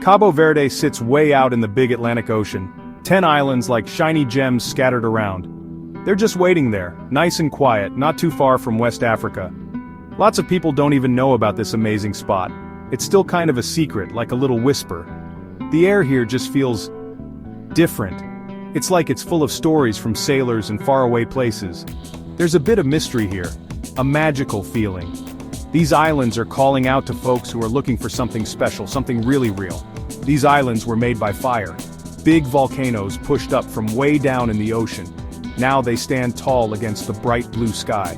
Cabo Verde sits way out in the big Atlantic Ocean. 10 islands like shiny gems scattered around. They're just waiting there, nice and quiet, not too far from West Africa. Lots of people don't even know about this amazing spot. It's still kind of a secret, like a little whisper. The air here just feels different. It's like it's full of stories from sailors and faraway places. There's a bit of mystery here, a magical feeling. These islands are calling out to folks who are looking for something special, something really real. These islands were made by fire. Big volcanoes pushed up from way down in the ocean. Now they stand tall against the bright blue sky.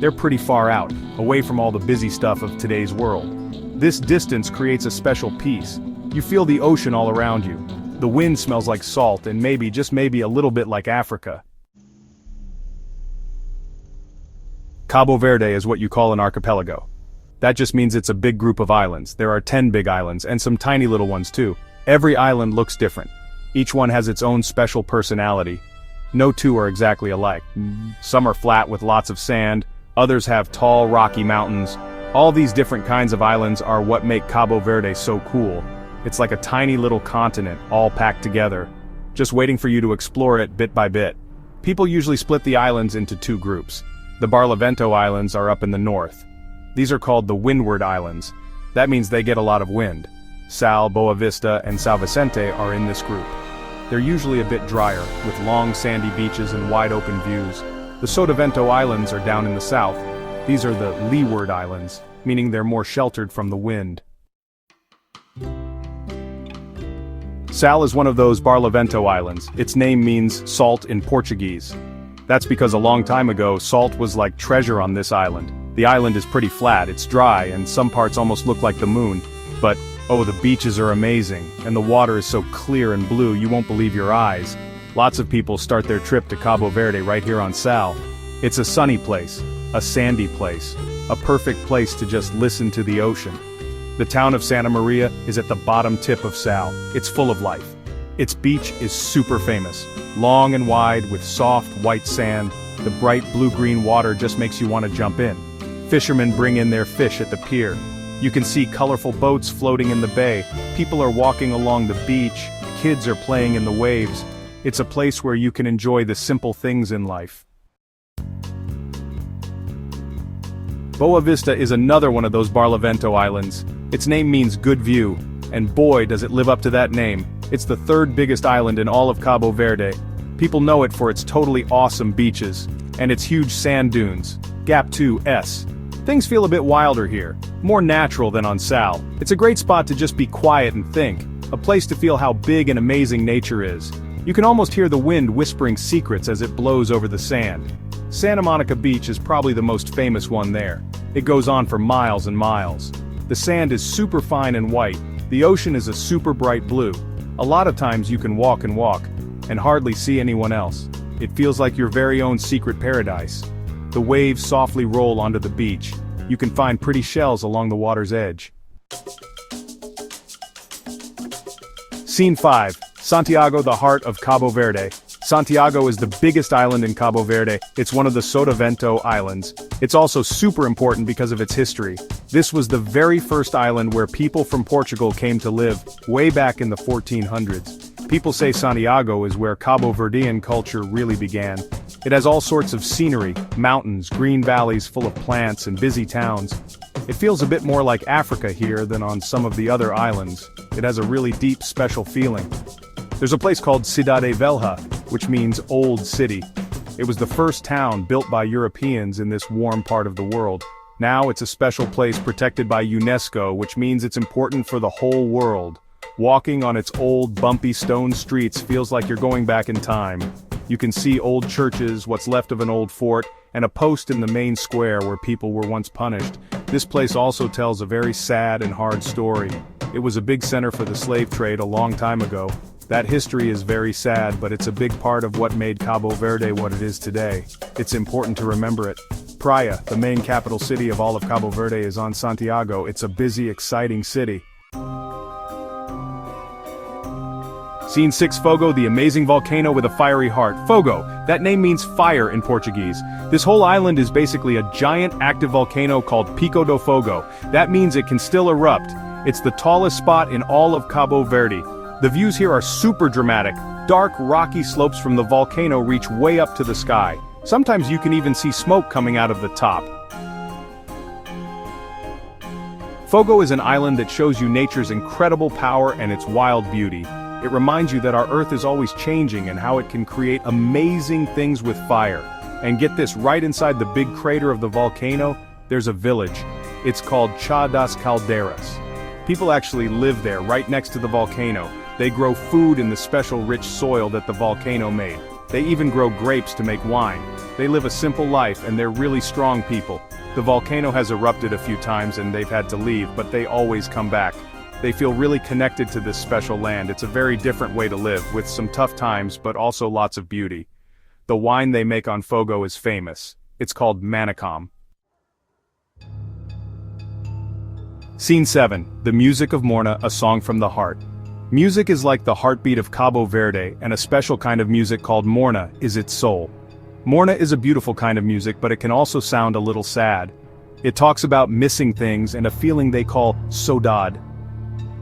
They're pretty far out, away from all the busy stuff of today's world. This distance creates a special peace. You feel the ocean all around you. The wind smells like salt and maybe, just maybe, a little bit like Africa. Cabo Verde is what you call an archipelago. That just means it's a big group of islands. There are 10 big islands, and some tiny little ones too. Every island looks different. Each one has its own special personality. No two are exactly alike. Some are flat with lots of sand, others have tall, rocky mountains. All these different kinds of islands are what make Cabo Verde so cool. It's like a tiny little continent, all packed together, just waiting for you to explore it bit by bit. People usually split the islands into two groups. The Barlavento Islands are up in the north. These are called the Windward Islands. That means they get a lot of wind. Sal, Boa Vista, and São Vicente are in this group. They're usually a bit drier, with long sandy beaches and wide open views. The Sotavento Islands are down in the south. These are the Leeward Islands, meaning they're more sheltered from the wind. Sal is one of those Barlavento Islands. Its name means salt in Portuguese. That's because a long time ago, salt was like treasure on this island. The island is pretty flat, it's dry, and some parts almost look like the moon. But, oh, the beaches are amazing, and the water is so clear and blue you won't believe your eyes. Lots of people start their trip to Cabo Verde right here on Sal. It's a sunny place, a sandy place, a perfect place to just listen to the ocean. The town of Santa Maria is at the bottom tip of Sal. It's full of life. Its beach is super famous, long and wide with soft white sand. The bright blue-green water just makes you want to jump in. Fishermen bring in their fish at the pier. You can see colorful boats floating in the bay. People are walking along the beach. Kids are playing in the waves. It's a place where you can enjoy the simple things in life. Boa Vista is another one of those Barlavento Islands. Its name means good view, and boy does it live up to that name. It's the third biggest island in all of Cabo Verde. People know it for its totally awesome beaches, and its huge sand dunes. Gap 2S. Things feel a bit wilder here, more natural than on Sal. It's a great spot to just be quiet and think, a place to feel how big and amazing nature is. You can almost hear the wind whispering secrets as it blows over the sand. Santa Monica Beach is probably the most famous one there. It goes on for miles and miles. The sand is super fine and white. The ocean is a super bright blue. A lot of times you can walk and hardly see anyone else. It feels like your very own secret paradise. The waves softly roll onto the beach. You can find pretty shells along the water's edge. Scene 5. Santiago, the heart of Cabo Verde. Santiago is the biggest island in Cabo Verde. It's one of the Sotavento Islands. It's also super important because of its history. This was the very first island where people from Portugal came to live, way back in the 1400s. People say Santiago is where Cabo Verdean culture really began. It has all sorts of scenery, mountains, green valleys full of plants, and busy towns. It feels a bit more like Africa here than on some of the other islands. It has a really deep, special feeling. There's a place called Cidade Velha, which means old city. It was the first town built by Europeans in this warm part of the world. Now it's a special place protected by UNESCO, which means it's important for the whole world. Walking on its old, bumpy stone streets feels like you're going back in time. You can see old churches, what's left of an old fort, and a post in the main square where people were once punished. This place also tells a very sad and hard story. It was a big center for the slave trade a long time ago. That history is very sad, but it's a big part of what made Cabo Verde what it is today. It's important to remember it. Praia, the main capital city of all of Cabo Verde, is on Santiago. It's a busy, exciting city. Scene 6. Fogo, the amazing volcano with a fiery heart. Fogo, that name means fire in Portuguese. This whole island is basically a giant active volcano called Pico do Fogo. That means it can still erupt. It's the tallest spot in all of Cabo Verde. The views here are super dramatic. Dark, rocky slopes from the volcano reach way up to the sky. Sometimes you can even see smoke coming out of the top. Fogo is an island that shows you nature's incredible power and its wild beauty. It reminds you that our Earth is always changing and how it can create amazing things with fire. And get this, right inside the big crater of the volcano, there's a village. It's called Chá das Caldeiras. People actually live there, right next to the volcano. They grow food in the special rich soil that the volcano made. They even grow grapes to make wine. They live a simple life and they're really strong people. The volcano has erupted a few times and they've had to leave, but they always come back. They feel really connected to this special land. It's a very different way to live, with some tough times but also lots of beauty. The wine they make on Fogo is famous. It's called Manicom. Scene 7. The music of Morna, a song from the heart. Music is like the heartbeat of Cabo Verde, and a special kind of music called Morna is its soul. Morna is a beautiful kind of music, but it can also sound a little sad. It talks about missing things and a feeling they call saudade.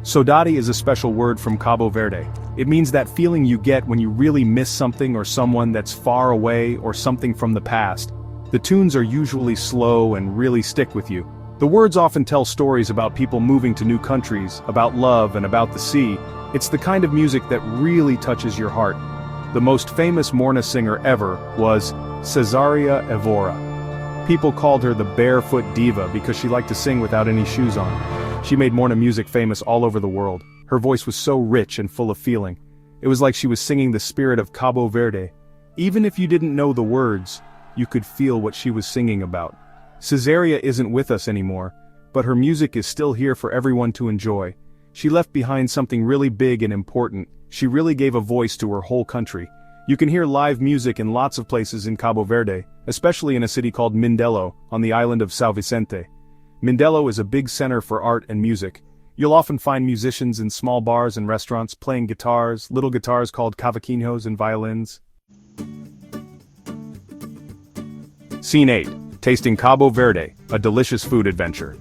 Saudade is a special word from Cabo Verde. It means that feeling you get when you really miss something or someone that's far away or something from the past. The tunes are usually slow and really stick with you. The words often tell stories about people moving to new countries, about love and about the sea. It's the kind of music that really touches your heart. The most famous Morna singer ever was Cesaria Evora. People called her the barefoot diva because she liked to sing without any shoes on. She made Morna music famous all over the world. Her voice was so rich and full of feeling. It was like she was singing the spirit of Cabo Verde. Even if you didn't know the words, you could feel what she was singing about. Cesaria isn't with us anymore, but her music is still here for everyone to enjoy. She left behind something really big and important. She really gave a voice to her whole country. You can hear live music in lots of places in Cabo Verde, especially in a city called Mindelo, on the island of São Vicente. Mindelo is a big center for art and music. You'll often find musicians in small bars and restaurants playing guitars, little guitars called cavaquinhos and violins. Scene 8. Tasting Cabo Verde, a delicious food adventure.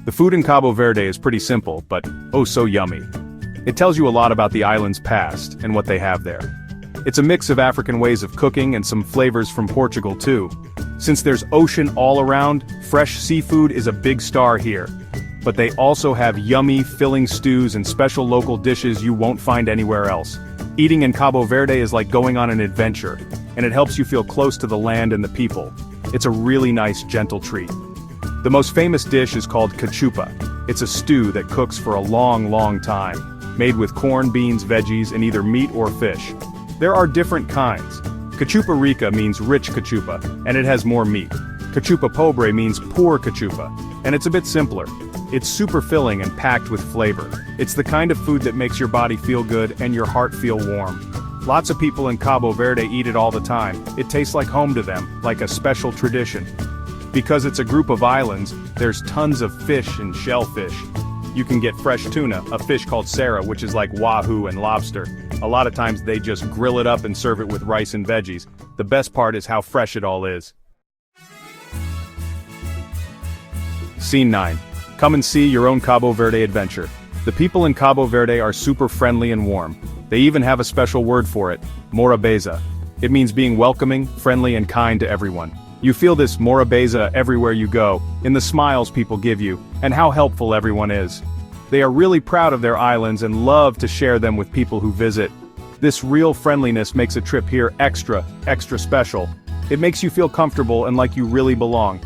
The food in Cabo Verde is pretty simple, but oh so yummy. It tells you a lot about the island's past and what they have there. It's a mix of African ways of cooking and some flavors from Portugal too. Since there's ocean all around, fresh seafood is a big star here. But they also have yummy, filling stews and special local dishes you won't find anywhere else. Eating in Cabo Verde is like going on an adventure, and it helps you feel close to the land and the people. It's a really nice, gentle treat. The most famous dish is called cachupa. It's a stew that cooks for a long, long time, made with corn, beans, veggies, and either meat or fish. There are different kinds. Cachupa rica means rich cachupa, and it has more meat. Cachupa pobre means poor cachupa, and it's a bit simpler. It's super filling and packed with flavor. It's the kind of food that makes your body feel good and your heart feel warm. Lots of people in Cabo Verde eat it all the time. It tastes like home to them, like a special tradition. Because it's a group of islands, there's tons of fish and shellfish. You can get fresh tuna, a fish called sara, which is like wahoo and lobster. A lot of times they just grill it up and serve it with rice and veggies. The best part is how fresh it all is. Scene 9. Come and see your own Cabo Verde adventure. The people in Cabo Verde are super friendly and warm. They even have a special word for it, morabeza. It means being welcoming, friendly and kind to everyone. You feel this morabeza everywhere you go, in the smiles people give you, and how helpful everyone is. They are really proud of their islands and love to share them with people who visit. This real friendliness makes a trip here extra special. It makes you feel comfortable and like you really belong.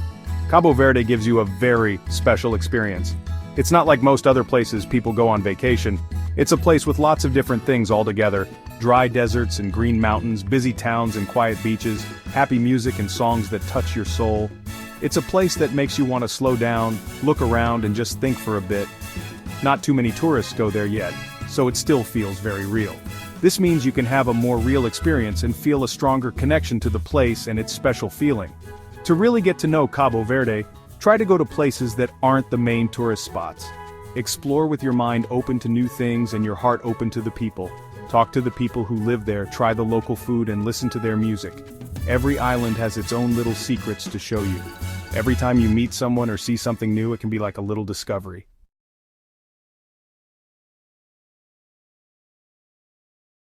Cabo Verde gives you a very special experience. It's not like most other places people go on vacation. It's a place with lots of different things all together. Dry deserts and green mountains, busy towns and quiet beaches, happy music and songs that touch your soul. It's a place that makes you want to slow down, look around and just think for a bit. Not too many tourists go there yet, so it still feels very real. This means you can have a more real experience and feel a stronger connection to the place and its special feeling. To really get to know Cabo Verde, try to go to places that aren't the main tourist spots. Explore with your mind open to new things and your heart open to the people. Talk to the people who live there, try the local food and listen to their music. Every island has its own little secrets to show you. Every time you meet someone or see something new, it can be like a little discovery.